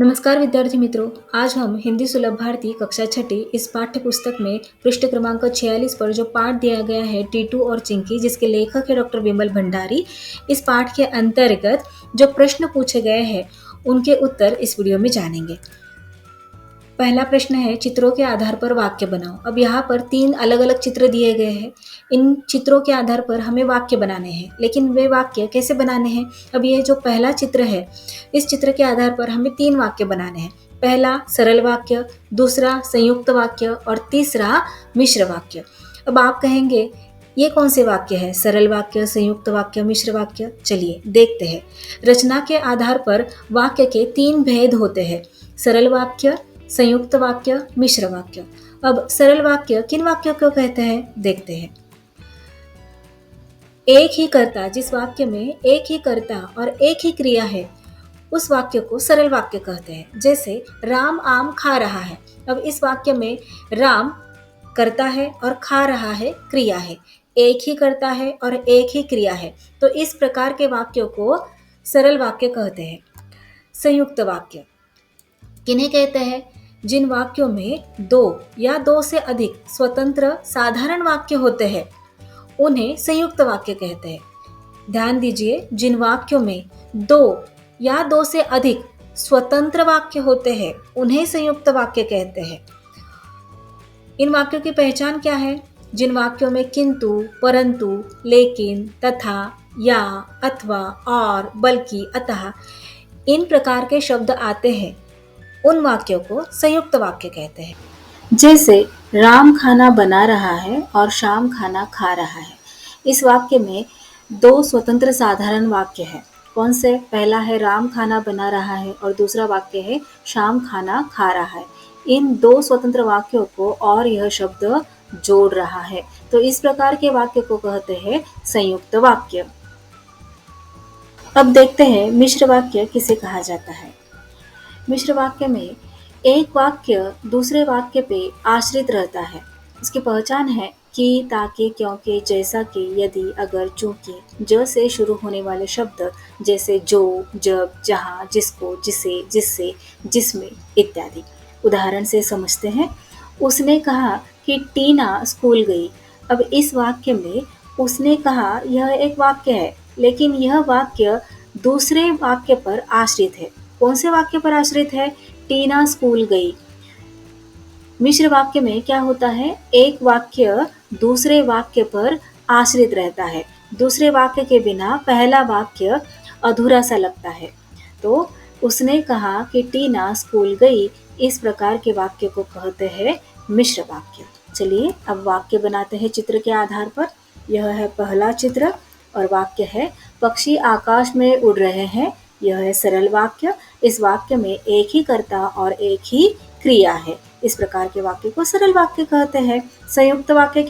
नमस्कार विद्यार्थी मित्रों। आज हम हिंदी सुलभ भारती कक्षा छठी इस पाठ्य पुस्तक में पृष्ठ क्रमांक 46 पर जो पाठ दिया गया है टीटू और चिंकी, जिसके लेखक है डॉक्टर विमल भंडारी, इस पाठ के अंतर्गत जो प्रश्न पूछे गए हैं उनके उत्तर इस वीडियो में जानेंगे। पहला प्रश्न है, चित्रों के आधार पर वाक्य बनाओ। अब यहाँ पर 3 अलग अलग चित्र दिए गए हैं। इन चित्रों के आधार पर हमें वाक्य बनाने हैं, लेकिन वे वाक्य कैसे बनाने हैं? अब ये जो पहला चित्र है, इस चित्र के आधार पर हमें 3 वाक्य बनाने हैं। पहला सरल वाक्य, दूसरा संयुक्त वाक्य और तीसरा मिश्र वाक्य। अब आप कहेंगे ये कौन से वाक्य है? सरल वाक्य, संयुक्त वाक्य, मिश्र वाक्य। चलिए देखते हैं। रचना के आधार पर वाक्य के 3 भेद होते हैं, सरल वाक्य, संयुक्त वाक्य, मिश्र वाक्य। अब सरल वाक्य किन वाक्यों को कहते हैं, देखते हैं। एक ही कर्ता, जिस वाक्य में एक ही कर्ता और एक ही क्रिया है, उस वाक्य को सरल वाक्य कहते हैं। जैसे राम आम खा रहा है। अब इस वाक्य में राम कर्ता है और खा रहा है क्रिया है, एक ही कर्ता है और एक ही क्रिया है, तो इस प्रकार के वाक्यों को सरल वाक्य कहते हैं। संयुक्त वाक्य किन्हें कहते हैं? जिन वाक्यों में 2 या 2 से अधिक स्वतंत्र साधारण वाक्य होते हैं उन्हें संयुक्त वाक्य कहते हैं। ध्यान दीजिए, जिन वाक्यों में 2 या 2 से अधिक स्वतंत्र वाक्य होते हैं उन्हें संयुक्त वाक्य कहते हैं। इन वाक्यों की पहचान क्या है? जिन वाक्यों में किंतु, परंतु, लेकिन, तथा, या, अथवा, और, बल्कि, अतः इन प्रकार के शब्द आते हैं उन वाक्यों को संयुक्त वाक्य कहते हैं। जैसे राम खाना बना रहा है और श्याम खाना खा रहा है। इस वाक्य में 2 स्वतंत्र साधारण वाक्य है। कौन से? पहला है राम खाना बना रहा है और दूसरा वाक्य है श्याम खाना खा रहा है। इन 2 स्वतंत्र वाक्यों को और यह शब्द जोड़ रहा है, तो इस प्रकार के वाक्य को कहते हैं संयुक्त वाक्य। अब देखते हैं मिश्र वाक्य किसे कहा जाता है। मिश्र वाक्य में एक वाक्य दूसरे वाक्य पे आश्रित रहता है। इसकी पहचान है कि, ताकि, क्योंकि, जैसा कि, यदि, अगर, चूंकि, ज से शुरू होने वाले शब्द जैसे जो, जब, जहाँ, जिसको, जिसे, जिससे, जिसमें इत्यादि। उदाहरण से समझते हैं। उसने कहा कि टीना स्कूल गई। अब इस वाक्य में उसने कहा यह एक वाक्य है, लेकिन यह वाक्य दूसरे वाक्य पर आश्रित है। कौन से वाक्य पर आश्रित है? टीना स्कूल गई। मिश्र वाक्य में क्या होता है? एक वाक्य दूसरे वाक्य पर आश्रित रहता है। दूसरे वाक्य के बिना पहला वाक्य अधूरा सा लगता है। तो उसने कहा कि टीना स्कूल गई, इस प्रकार के वाक्य को कहते हैं मिश्र वाक्य। चलिए अब वाक्य बनाते हैं चित्र के आधार पर। यह है पहला चित्र और वाक्य है पक्षी आकाश में उड़ रहे हैं। यह है सरल वाक्य। इस वाक्य में एक ही कर्ता और एक ही क्रिया है। इस प्रकार के वाक्य को सरल वाक्य कहते हैं। संयुक्त वाक्य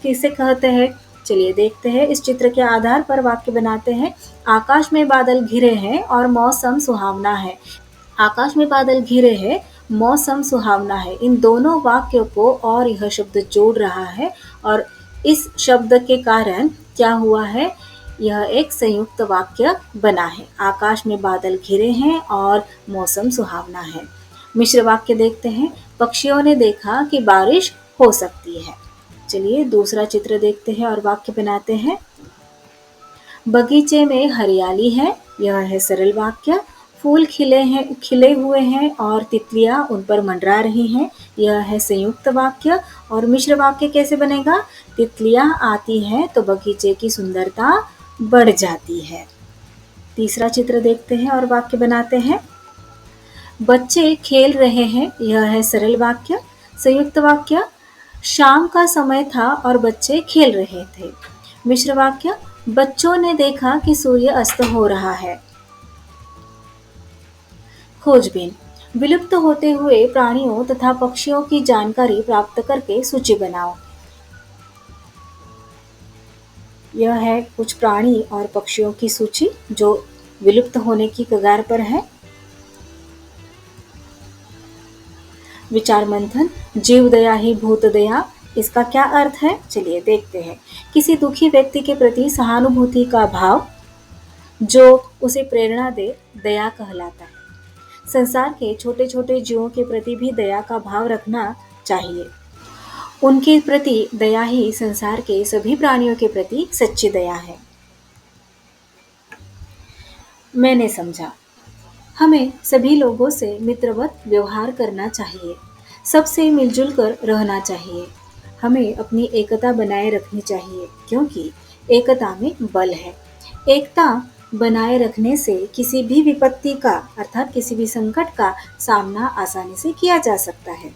किसे कहते हैं? चलिए देखते हैं। इस चित्र के आधार पर वाक्य बनाते हैं। आकाश में बादल घिरे हैं और मौसम सुहावना है। आकाश में बादल घिरे हैं, मौसम सुहावना है। इन दोनों वाक्यों को और यह शब्द जोड़ रहा है और इस शब्द के कारण क्या हुआ है? यह एक संयुक्त वाक्य बना है। आकाश में बादल घिरे हैं और मौसम सुहावना है। मिश्र वाक्य देखते हैं। पक्षियों ने देखा कि बारिश हो सकती है। चलिए दूसरा चित्र देखते हैं और वाक्य बनाते हैं। बगीचे में हरियाली है। यह है सरल वाक्य। फूल खिले हुए हैं और तितलियां उन पर मंडरा रही हैं। यह है संयुक्त वाक्य। और मिश्र वाक्य कैसे बनेगा? तितलियां आती हैं तो बगीचे की सुंदरता बढ़ जाती है। तीसरा चित्र देखते हैं और वाक्य बनाते हैं। बच्चे खेल रहे हैं। यह है सरल वाक्य। संयुक्त वाक्य, शाम का समय था और बच्चे खेल रहे थे। मिश्र वाक्य, बच्चों ने देखा कि सूर्य अस्त हो रहा है। खोजबीन, विलुप्त होते हुए प्राणियों तथा पक्षियों की जानकारी प्राप्त करके सूची बनाओ। यह है कुछ प्राणी और पक्षियों की सूची जो विलुप्त होने की कगार पर है। विचार मंथन, जीव दया ही भूत दया, इसका क्या अर्थ है? चलिए देखते हैं। किसी दुखी व्यक्ति के प्रति सहानुभूति का भाव जो उसे प्रेरणा दे, दया कहलाता है। संसार के छोटे छोटे जीवों के प्रति भी दया का भाव रखना चाहिए। उनके प्रति दया ही संसार के सभी प्राणियों के प्रति सच्ची दया है। मैंने समझा, हमें सभी लोगों से मित्रवत व्यवहार करना चाहिए, सबसे मिलजुल कर रहना चाहिए। हमें अपनी एकता बनाए रखनी चाहिए, क्योंकि एकता में बल है। एकता बनाए रखने से किसी भी विपत्ति का अर्थात किसी भी संकट का सामना आसानी से किया जा सकता है।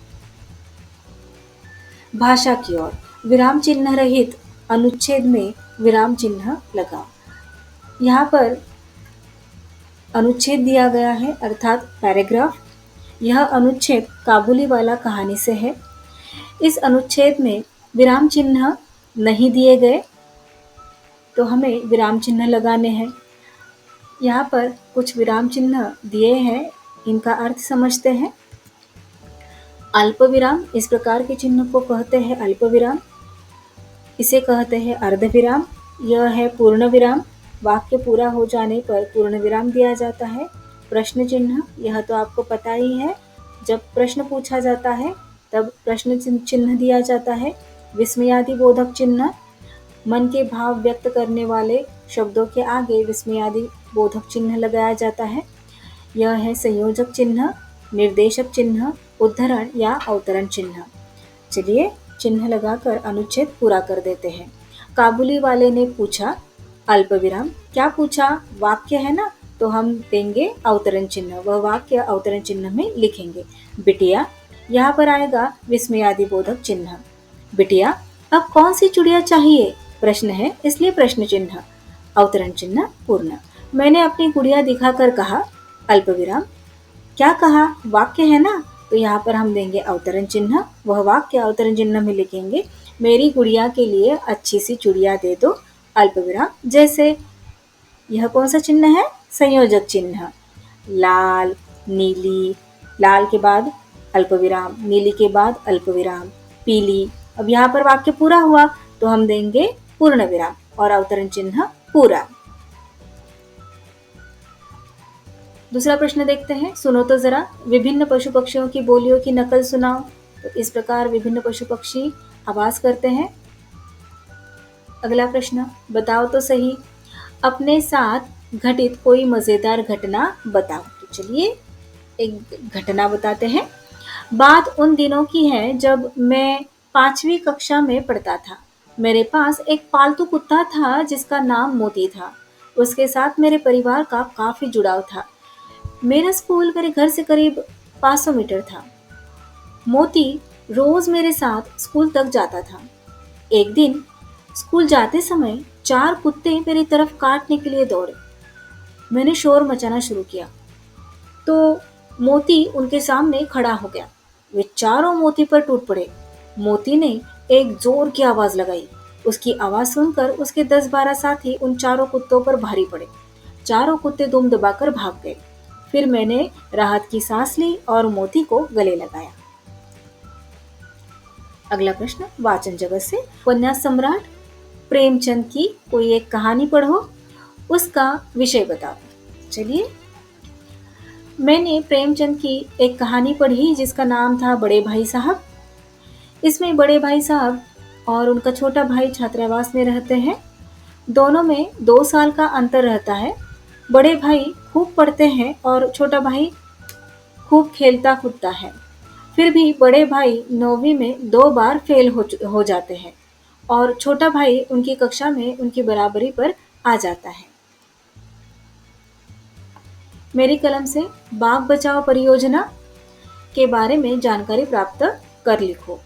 भाषा की ओर, विराम चिन्ह रहित अनुच्छेद में विराम चिन्ह लगाओ। यहाँ पर अनुच्छेद दिया गया है अर्थात पैराग्राफ। यह अनुच्छेद काबुली वाला कहानी से है। इस अनुच्छेद में विराम चिन्ह नहीं दिए गए, तो हमें विराम चिन्ह लगाने हैं। यहाँ पर कुछ विराम चिन्ह दिए हैं, इनका अर्थ समझते हैं। अल्प विराम, इस प्रकार के चिन्ह को कहते हैं अल्प विराम। इसे कहते हैं अर्ध विराम। यह है पूर्ण विराम। वाक्य पूरा हो जाने पर पूर्ण विराम दिया जाता है। प्रश्न चिन्ह, यह तो आपको पता ही है, जब प्रश्न पूछा जाता है तब प्रश्न चिन्ह दिया जाता है। विस्मयादि बोधक चिन्ह, मन के भाव व्यक्त करने वाले शब्दों के आगे विस्मयादि बोधक चिन्ह लगाया जाता है। यह है संयोजक चिन्ह, निर्देशक चिन्ह, उद्धरण या अवतरण चिन्ह। चलिए चिन्ह लगाकर अनुच्छेद पूरा कर देते हैं। काबुली वाले ने पूछा अल्प विराम, क्या पूछा? वाक्य है ना, तो हम देंगे अवतरण चिन्ह। वह वाक्य अवतरण चिन्ह में लिखेंगे। बिटिया, यहाँ पर आएगा विस्मयादि बोधक चिन्ह। बिटिया, अब कौन सी चुड़िया चाहिए? प्रश्न है, इसलिए प्रश्न चिन्ह। अवतरण चिन्ह पूर्ण। मैंने अपनी गुड़िया दिखाकर कहा अल्प विराम, क्या कहा? वाक्य है ना, तो यहाँ पर हम देंगे अवतरण चिन्ह। वह वाक्य अवतरण चिन्ह में लिखेंगे, मेरी गुड़िया के लिए अच्छी सी चुड़िया दे दो, अल्प विराम। जैसे यह कौन सा चिन्ह है? संयोजक चिन्ह। लाल, नीली, लाल के बाद अल्प विराम, नीली के बाद अल्प विराम, पीली। अब यहाँ पर वाक्य पूरा हुआ तो हम देंगे पूर्ण विराम और अवतरण चिन्ह पूरा। दूसरा प्रश्न देखते हैं, सुनो तो जरा, विभिन्न पशु पक्षियों की बोलियों की नकल सुनाओ। तो इस प्रकार विभिन्न पशु पक्षी आवाज करते हैं। अगला प्रश्न, बताओ तो सही, अपने साथ घटित कोई मजेदार घटना बताओ। तो चलिए एक घटना बताते हैं। बात उन दिनों की है जब मैं 5वीं कक्षा में पढ़ता था। मेरे पास एक पालतू कुत्ता था जिसका नाम मोती था। उसके साथ मेरे परिवार का काफी जुड़ाव था। मेरा स्कूल मेरे घर से करीब 500 मीटर था। मोती रोज मेरे साथ स्कूल तक जाता था। एक दिन स्कूल जाते समय 4 कुत्ते मेरी तरफ काटने के लिए दौड़े। मैंने शोर मचाना शुरू किया तो मोती उनके सामने खड़ा हो गया। वे चारों मोती पर टूट पड़े। मोती ने एक जोर की आवाज लगाई। उसकी आवाज सुनकर उसके 10-12 साथी उन चारों कुत्तों पर भारी पड़े। चारों कुत्ते दुम दबाकर भाग गए। फिर मैंने राहत की सांस ली और मोती को गले लगाया। अगला प्रश्न, वाचन जगत से उपन्यास सम्राट प्रेमचंद की कोई एक कहानी पढ़ो, उसका विषय बताओ। चलिए, मैंने प्रेमचंद की एक कहानी पढ़ी जिसका नाम था बड़े भाई साहब। इसमें बड़े भाई साहब और उनका छोटा भाई छात्रावास में रहते हैं। दोनों में 2 साल का अंतर रहता है। बड़े भाई खूब पढ़ते हैं और छोटा भाई खूब खेलता कूदता है। फिर भी बड़े भाई 9वीं में 2 बार फेल हो जाते हैं और छोटा भाई उनकी कक्षा में उनकी बराबरी पर आ जाता है। मेरी कलम से बाघ बचाओ परियोजना के बारे में जानकारी प्राप्त कर लिखो।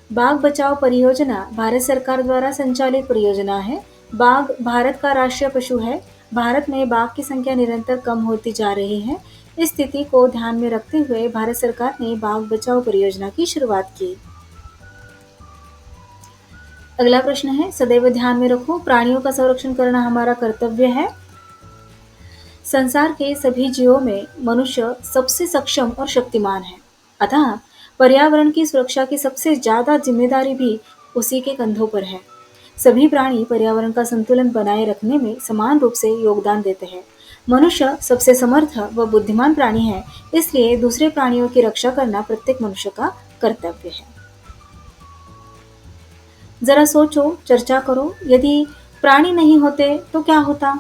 बाघ बचाओ परियोजना भारत सरकार द्वारा संचालित परियोजना है। बाघ भारत का राष्ट्रीय पशु है। भारत में बाघ की संख्या निरंतर कम होती जा रही है। इस स्थिति को ध्यान में रखते हुए भारत सरकार ने बाघ बचाओ परियोजना की शुरुआत की। अगला प्रश्न है, सदैव ध्यान में रखो, प्राणियों का संरक्षण करना हमारा कर्तव्य है। संसार के सभी जीवों में मनुष्य सबसे सक्षम और शक्तिमान है, अतः पर्यावरण की सुरक्षा की सबसे ज्यादा जिम्मेदारी भी उसी के कंधों पर है। सभी प्राणी पर्यावरण का संतुलन बनाए रखने में समान रूप से योगदान देते हैं। मनुष्य सबसे समर्थ व बुद्धिमान प्राणी है, इसलिए दूसरे प्राणियों की रक्षा करना प्रत्येक मनुष्य का कर्तव्य है। जरा सोचो, चर्चा करो, यदि प्राणी नहीं होते तो क्या होता?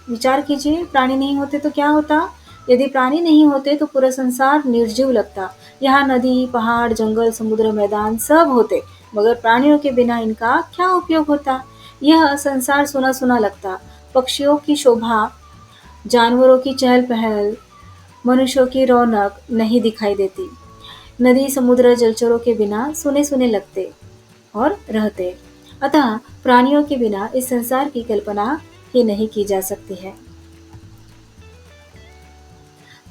विचार कीजिए, प्राणी नहीं होते तो क्या होता? यदि प्राणी नहीं होते तो पूरा संसार निर्जीव लगता। यहाँ नदी, पहाड़, जंगल, समुद्र, मैदान सब होते, मगर प्राणियों के बिना इनका क्या उपयोग होता? यह संसार सुना सुना लगता। पक्षियों की शोभा, जानवरों की चहल पहल, मनुष्यों की रौनक नहीं दिखाई देती। नदी, समुद्र, जलचरों के बिना सुने सुने लगते और रहते। अतः प्राणियों के बिना इस संसार की कल्पना ही नहीं की जा सकती है।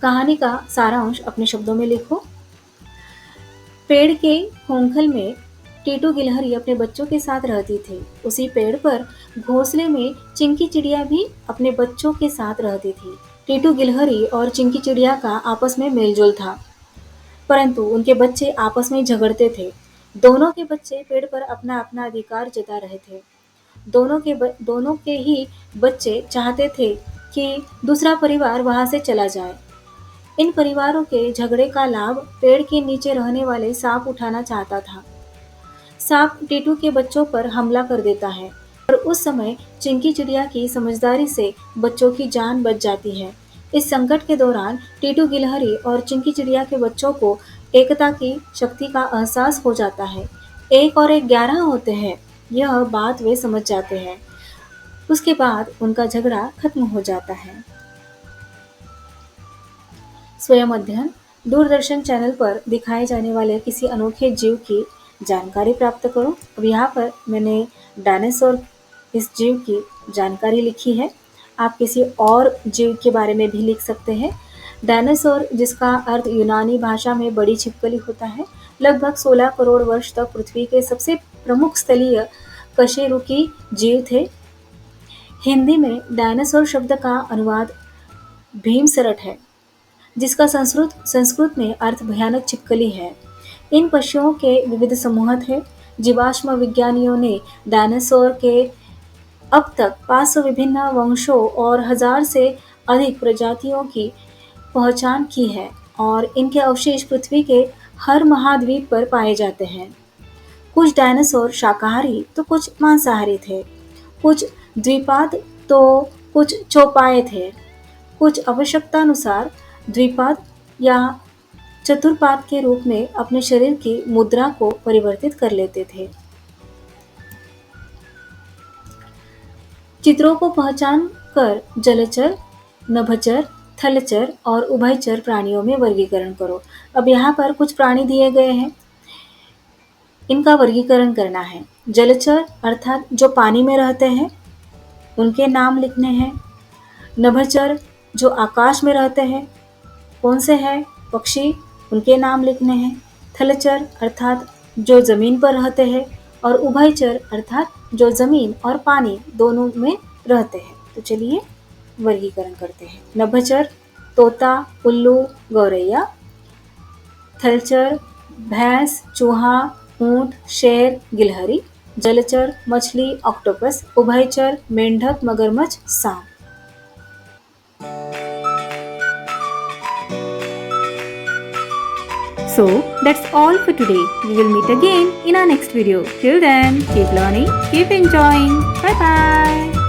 कहानी का सारांश अपने शब्दों में लिखो। पेड़ के खोखल में टीटू गिलहरी अपने बच्चों के साथ रहती थी। उसी पेड़ पर घोंसले में चिंकी चिड़िया भी अपने बच्चों के साथ रहती थी। टीटू गिलहरी और चिंकी चिड़िया का आपस में मेलजोल था, परंतु उनके बच्चे आपस में झगड़ते थे। दोनों के बच्चे पेड़ पर अपना अपना अधिकार जता रहे थे। दोनों के ही बच्चे चाहते थे कि दूसरा परिवार वहां से चला जाए। इन परिवारों के झगड़े का लाभ पेड़ के नीचे रहने वाले सांप उठाना चाहता था। सांप टीटू के बच्चों पर हमला कर देता है और उस समय चिंकी चिड़िया की समझदारी से बच्चों की जान बच जाती है। इस संकट के दौरान टीटू गिलहरी और चिंकी चिड़िया के बच्चों को एकता की शक्ति का एहसास हो जाता है। 1 और 1 11 होते हैं, यह बात वे समझ जाते हैं। उसके बाद उनका झगड़ा खत्म हो जाता है। स्वयं अध्ययन। दूरदर्शन चैनल पर दिखाए जाने वाले किसी अनोखे जीव की जानकारी प्राप्त करो। अब यहाँ पर मैंने डायनासोर इस जीव की जानकारी लिखी है। आप किसी और जीव के बारे में भी लिख सकते हैं। डायनासोर, जिसका अर्थ यूनानी भाषा में बड़ी छिपकली होता है, लगभग 16 करोड़ वर्ष तक पृथ्वी के सबसे प्रमुख स्थलीय कशेरुकी जीव थे। हिंदी में डायनासोर शब्द का अनुवाद भीमसरट है, जिसका संस्कृत में अर्थ भयानक छिपकली है। इन पशुओं के विविध समूह थे। जीवाश्म विज्ञानियों ने डायनासोर के अब तक 500 विभिन्न वंशों और 1000 से अधिक प्रजातियों की पहचान की है और इनके अवशेष पृथ्वी के हर महाद्वीप पर पाए जाते हैं। कुछ डायनासोर शाकाहारी तो कुछ मांसाहारी थे, कुछ द्विपाद तो कुछ चौपाए थे, कुछ आवश्यकतानुसार द्विपाद या चतुर्पाद के रूप में अपने शरीर की मुद्रा को परिवर्तित कर लेते थे। चित्रों को पहचान कर जलचर, नभचर, थलचर और उभयचर प्राणियों में वर्गीकरण करो। अब यहाँ पर कुछ प्राणी दिए गए हैं, इनका वर्गीकरण करना है। जलचर अर्थात जो पानी में रहते हैं, उनके नाम लिखने हैं। नभचर जो आकाश में रहते हैं, कौन से हैं? पक्षी, उनके नाम लिखने हैं। थलचर अर्थात जो जमीन पर रहते हैं और उभयचर अर्थात जो जमीन और पानी दोनों में रहते हैं। तो चलिए वर्गीकरण करते हैं। नभचर तोता, उल्लू, गौरैया। थलचर भैंस, चूहा, ऊंट, शेर, गिलहरी। जलचर मछली, ऑक्टोपस। उभयचर मेंढक, मगरमच्छ, सांप। So that's all for today. We will meet again in our next video. Till then, keep learning, keep enjoying. Bye bye.